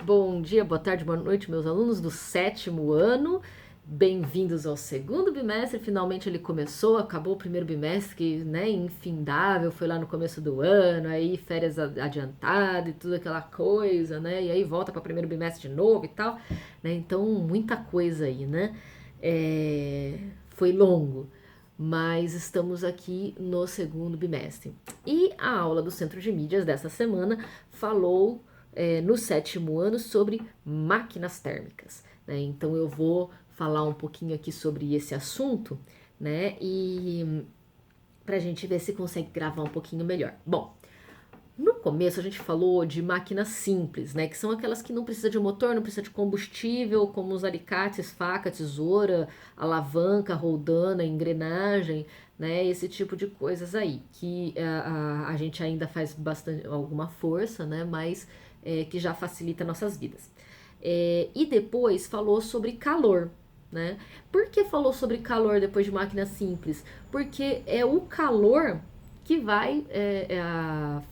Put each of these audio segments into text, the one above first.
Bom dia, boa tarde, boa noite, meus alunos do sétimo ano. Bem-vindos ao segundo bimestre. Finalmente ele começou, acabou o primeiro bimestre, que, né, infindável, foi lá no começo do ano, aí férias adiantadas e tudo aquela coisa, né? E aí volta para o primeiro bimestre de novo e tal, né? Então, muita coisa aí, né? Foi longo, mas estamos aqui no segundo bimestre. E a aula do Centro de Mídias dessa semana falou no sétimo ano sobre máquinas térmicas, né? Então eu vou falar um pouquinho aqui sobre esse assunto, né? E pra gente ver se consegue gravar um pouquinho melhor. Bom, no começo a gente falou de máquinas simples, né? Que são aquelas que não precisa de motor, não precisa de combustível, como os alicates, faca, tesoura, alavanca, roldana, engrenagem, né? Esse tipo de coisas aí, que a gente ainda faz bastante, alguma força, né? Mas que já facilita nossas vidas. E depois falou sobre calor, né? Por que falou sobre calor depois de máquina simples? Porque é o calor que vai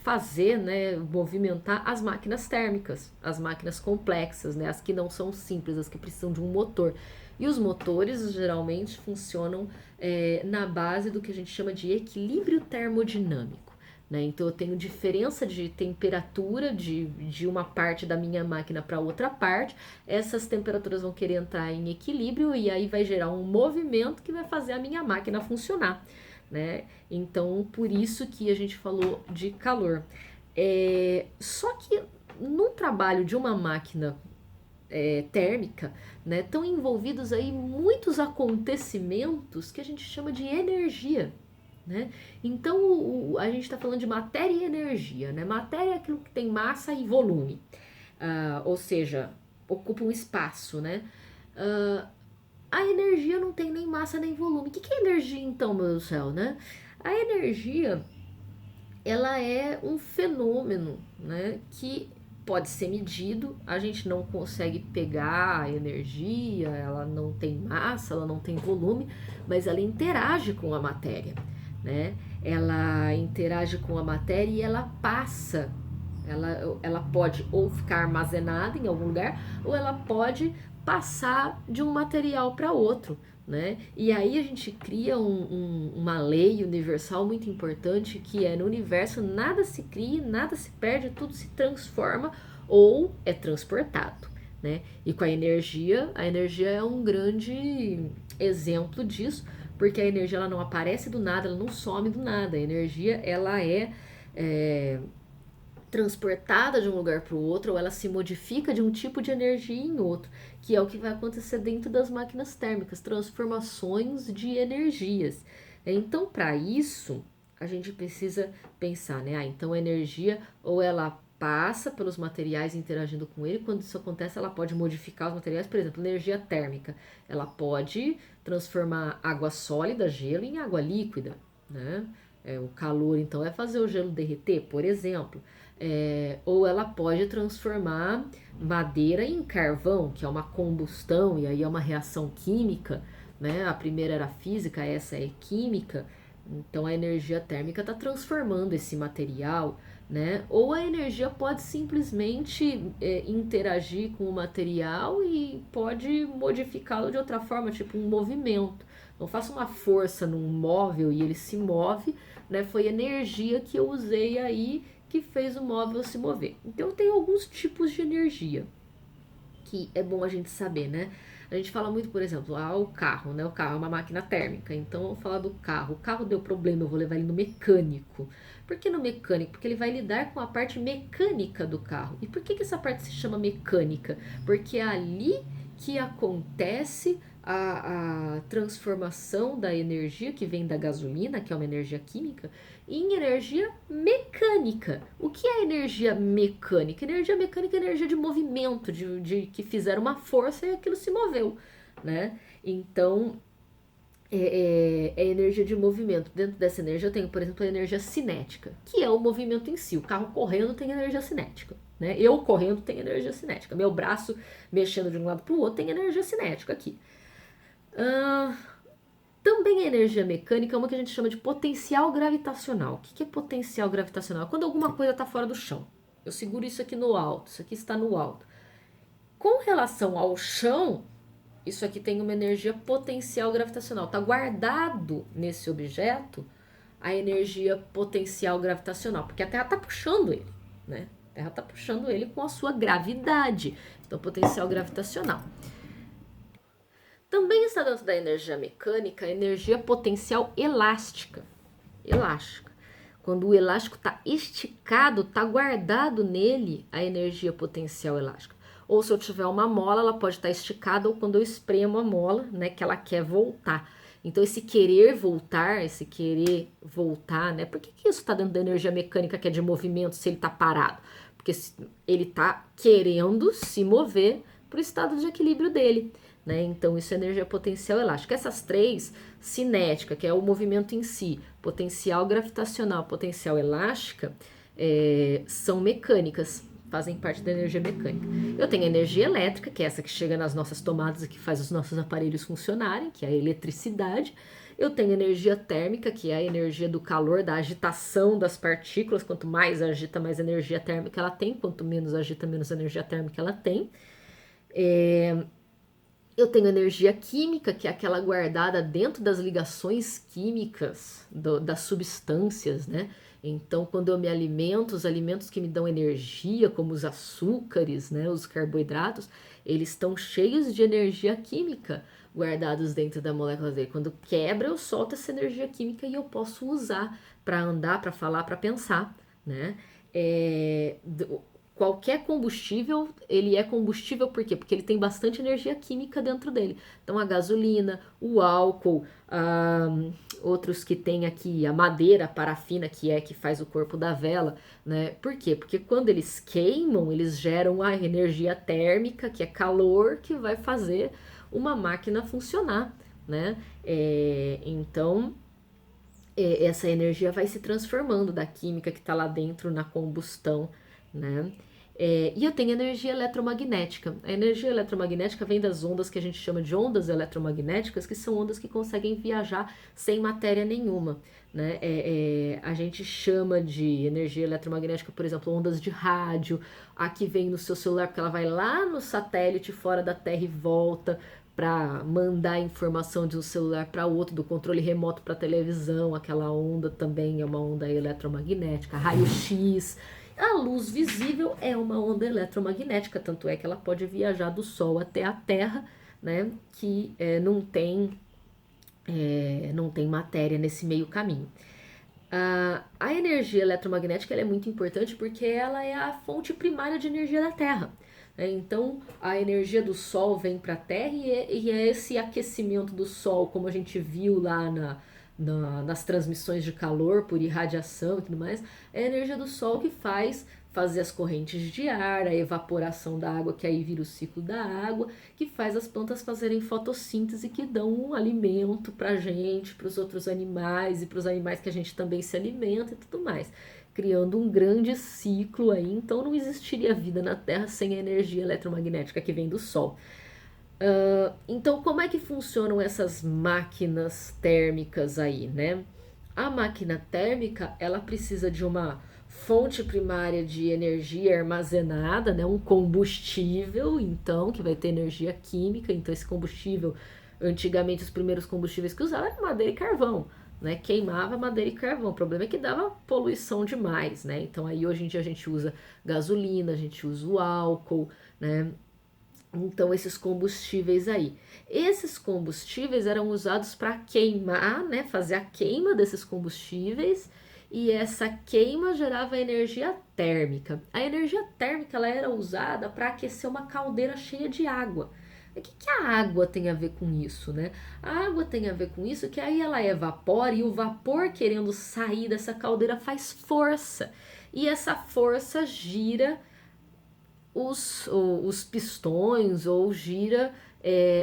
fazer, né, movimentar as máquinas térmicas, as máquinas complexas, né, as que não são simples, as que precisam de um motor. E os motores geralmente funcionam na base do que a gente chama de equilíbrio termodinâmico. Né? Então eu tenho diferença de temperatura de uma parte da minha máquina para outra parte, essas temperaturas vão querer entrar em equilíbrio e aí vai gerar um movimento que vai fazer a minha máquina funcionar. Né? Então, por isso que a gente falou de calor. Só que no trabalho de uma máquina térmica, né, estão envolvidos aí muitos acontecimentos que a gente chama de energia. Né? Então, a gente está falando de matéria e energia. Né? Matéria é aquilo que tem massa e volume, ou seja, ocupa um espaço. Né? A energia não tem nem massa nem volume. O que é energia então, meu Deus do céu, né? A energia, ela é um fenômeno, né, que pode ser medido, a gente não consegue pegar a energia, ela não tem massa, ela não tem volume, mas ela interage com a matéria, né? Ela interage com a matéria e ela passa. Ela pode ou ficar armazenada em algum lugar, ou ela pode passar de um material para outro, né? E aí a gente cria uma lei universal muito importante, que é: no universo nada se cria, nada se perde, tudo se transforma ou é transportado, né? E com a energia é um grande exemplo disso, porque a energia ela não aparece do nada, ela não some do nada. A energia ela é transportada de um lugar para o outro, ou ela se modifica de um tipo de energia em outro, que é o que vai acontecer dentro das máquinas térmicas, transformações de energias. Então, para isso, a gente precisa pensar, né? Então a energia ou ela passa pelos materiais interagindo com ele, quando isso acontece, ela pode modificar os materiais, por exemplo, energia térmica, ela pode transformar água sólida, gelo, em água líquida, né? O calor, então, é fazer o gelo derreter, por exemplo. Ou ela pode transformar madeira em carvão, que é uma combustão, e aí é uma reação química, né? A primeira era física, essa é química. Então a energia térmica está transformando esse material, né? Ou a energia pode simplesmente interagir com o material e pode modificá-lo de outra forma, tipo um movimento. Não faço uma força num móvel e ele se move, né? Foi energia que eu usei aí que fez o móvel se mover. Então tem alguns tipos de energia que é bom a gente saber, né? A gente fala muito, por exemplo, o carro, né? O carro é uma máquina térmica, então vamos falar do carro. O carro deu problema, eu vou levar ele no mecânico. Por que no mecânico? Porque ele vai lidar com a parte mecânica do carro. E por que essa parte se chama mecânica? Porque é ali que acontece a transformação da energia que vem da gasolina, que é uma energia química, em energia mecânica. O que é energia mecânica? Energia mecânica é energia de movimento, de que fizeram uma força e aquilo se moveu, né? Então, é energia de movimento. Dentro dessa energia eu tenho, por exemplo, a energia cinética, que é o movimento em si. O carro correndo tem energia cinética, né? Eu correndo tenho energia cinética. Meu braço mexendo de um lado para o outro tem energia cinética aqui. Também a energia mecânica é uma que a gente chama de potencial gravitacional. O que é potencial gravitacional? Quando alguma coisa está fora do chão. Eu seguro isso aqui no alto, isso aqui está no alto. Com relação ao chão, isso aqui tem uma energia potencial gravitacional. Está guardado nesse objeto a energia potencial gravitacional, porque a Terra está puxando ele, né? A Terra está puxando ele com a sua gravidade. Então, potencial gravitacional. Também está dentro da energia mecânica a energia potencial elástica. Elástica. Quando o elástico está esticado, está guardado nele a energia potencial elástica. Ou se eu tiver uma mola, ela pode estar esticada, ou quando eu espremo a mola, né, que ela quer voltar. Então, esse querer voltar, né? Por que isso está dentro da energia mecânica, que é de movimento, se ele está parado? Porque ele está querendo se mover para o estado de equilíbrio dele. Né? Então, isso é energia potencial elástica. Essas três, cinética, que é o movimento em si, potencial gravitacional, potencial elástica, são mecânicas, fazem parte da energia mecânica. Eu tenho a energia elétrica, que é essa que chega nas nossas tomadas e que faz os nossos aparelhos funcionarem, que é a eletricidade. Eu tenho energia térmica, que é a energia do calor, da agitação das partículas. Quanto mais agita, mais energia térmica ela tem. Quanto menos agita, menos energia térmica ela tem. Eu tenho energia química, que é aquela guardada dentro das ligações químicas das substâncias, né? Então, quando eu me alimento, os alimentos que me dão energia, como os açúcares, né, os carboidratos, eles estão cheios de energia química guardados dentro da molécula dele. Quando quebra, eu solto essa energia química e eu posso usar para andar, para falar, para pensar, né? Qualquer combustível, ele é combustível por quê? Porque ele tem bastante energia química dentro dele. Então, a gasolina, o álcool, outros que tem aqui, a madeira, a parafina, que faz o corpo da vela, né? Por quê? Porque quando eles queimam, eles geram a energia térmica, que é calor, que vai fazer uma máquina funcionar, né? Então, essa energia vai se transformando da química que está lá dentro na combustão, né? E eu tenho energia eletromagnética. A energia eletromagnética vem das ondas que a gente chama de ondas eletromagnéticas, que são ondas que conseguem viajar sem matéria nenhuma, né? A gente chama de energia eletromagnética, por exemplo, ondas de rádio. A que vem no seu celular, porque ela vai lá no satélite fora da Terra e volta para mandar informação de um celular para outro, do controle remoto para televisão. Aquela onda também é uma onda eletromagnética. Raio-X. A luz visível é uma onda eletromagnética, tanto é que ela pode viajar do Sol até a Terra, né, que não tem matéria nesse meio caminho. A energia eletromagnética ela é muito importante porque ela é a fonte primária de energia da Terra. Então, a energia do Sol vem para a Terra e é esse aquecimento do Sol, como a gente viu lá nas transmissões de calor por irradiação e tudo mais, é a energia do Sol que faz fazer as correntes de ar, a evaporação da água, que aí vira o ciclo da água, que faz as plantas fazerem fotossíntese, que dão um alimento para a gente, para os outros animais e para os animais que a gente também se alimenta e tudo mais, criando um grande ciclo aí. Então não existiria vida na Terra sem a energia eletromagnética que vem do Sol. Então, como é que funcionam essas máquinas térmicas aí, né? A máquina térmica, ela precisa de uma fonte primária de energia armazenada, né? Um combustível, então, que vai ter energia química. Então, esse combustível, antigamente, os primeiros combustíveis que usavam eram madeira e carvão, né? Queimava madeira e carvão. O problema é que dava poluição demais, né? Então, aí, hoje em dia, a gente usa gasolina, a gente usa o álcool, né? Então, esses combustíveis aí. Esses combustíveis eram usados para queimar, né? Fazer a queima desses combustíveis, e essa queima gerava energia térmica. A energia térmica ela era usada para aquecer uma caldeira cheia de água. O que a água tem a ver com isso, né? A água tem a ver com isso que aí ela evapora e o vapor querendo sair dessa caldeira faz força. E essa força gira os pistões ou gira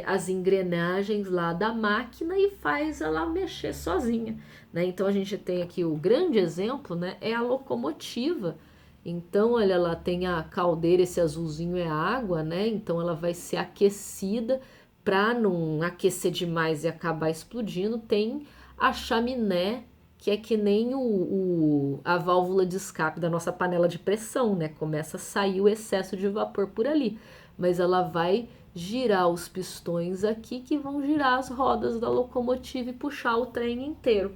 as engrenagens lá da máquina e faz ela mexer sozinha, né? Então a gente tem aqui o grande exemplo, né, é a locomotiva. Então, olha, ela tem a caldeira, esse azulzinho é a água, né? Então ela vai ser aquecida para não aquecer demais e acabar explodindo. Tem a chaminé, que é que nem a válvula de escape da nossa panela de pressão, né? Começa a sair o excesso de vapor por ali. mas ela vai girar os pistões aqui que vão girar as rodas da locomotiva e puxar o trem inteiro,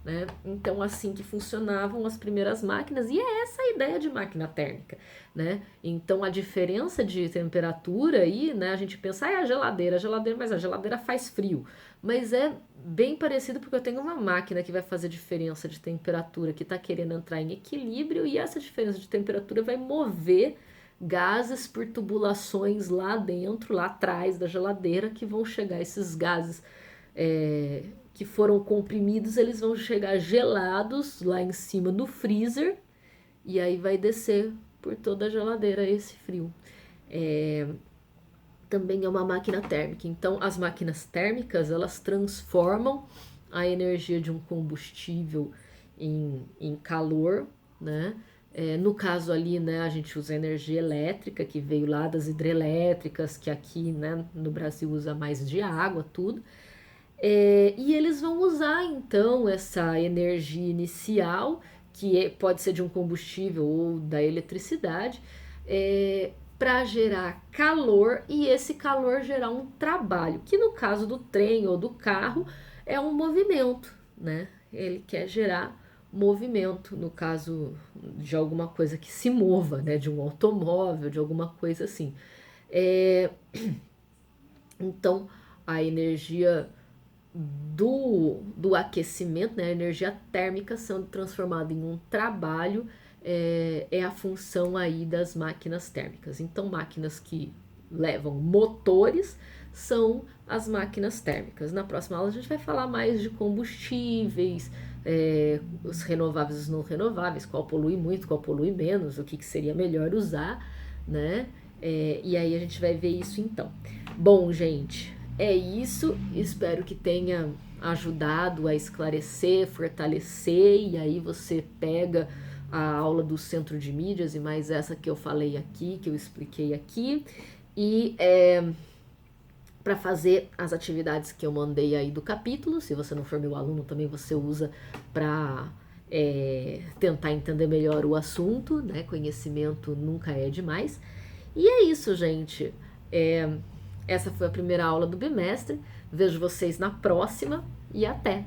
né? Então, assim que funcionavam as primeiras máquinas, e é essa a ideia de máquina térmica, né? Então, a diferença de temperatura aí, né? A gente pensa, a geladeira, mas a geladeira faz frio. Mas é bem parecido porque eu tenho uma máquina que vai fazer diferença de temperatura, que está querendo entrar em equilíbrio, e essa diferença de temperatura vai mover gases por tubulações lá dentro, lá atrás da geladeira, que vão chegar esses gases que foram comprimidos, eles vão chegar gelados lá em cima no freezer, e aí vai descer por toda a geladeira esse frio. Também é uma máquina térmica. Então, as máquinas térmicas, elas transformam a energia de um combustível em calor, né? No caso ali, né, a gente usa energia elétrica, que veio lá das hidrelétricas, que aqui, né, no Brasil usa mais de água, tudo. E eles vão usar, então, essa energia inicial, que pode ser de um combustível ou da eletricidade, para gerar calor, e esse calor gerar um trabalho, que no caso do trem ou do carro é um movimento, né? Ele quer gerar movimento, no caso de alguma coisa que se mova, né? De um automóvel, de alguma coisa assim. Então, a energia do aquecimento, né, a energia térmica sendo transformada em um trabalho, é a função aí das máquinas térmicas. Então, máquinas que levam motores são as máquinas térmicas. Na próxima aula a gente vai falar mais de combustíveis, os renováveis e os não renováveis, qual polui muito, qual polui menos, o que seria melhor usar, né? E aí a gente vai ver isso então. Bom, gente, é isso. Espero que tenha ajudado a esclarecer, fortalecer, e aí você pega a aula do Centro de Mídias e mais essa que eu falei aqui, que eu expliquei aqui, e para fazer as atividades que eu mandei aí do capítulo. Se você não for meu aluno, também você usa para tentar entender melhor o assunto, né? Conhecimento nunca é demais. E é isso, gente. Essa foi a primeira aula do bimestre. Vejo vocês na próxima e até!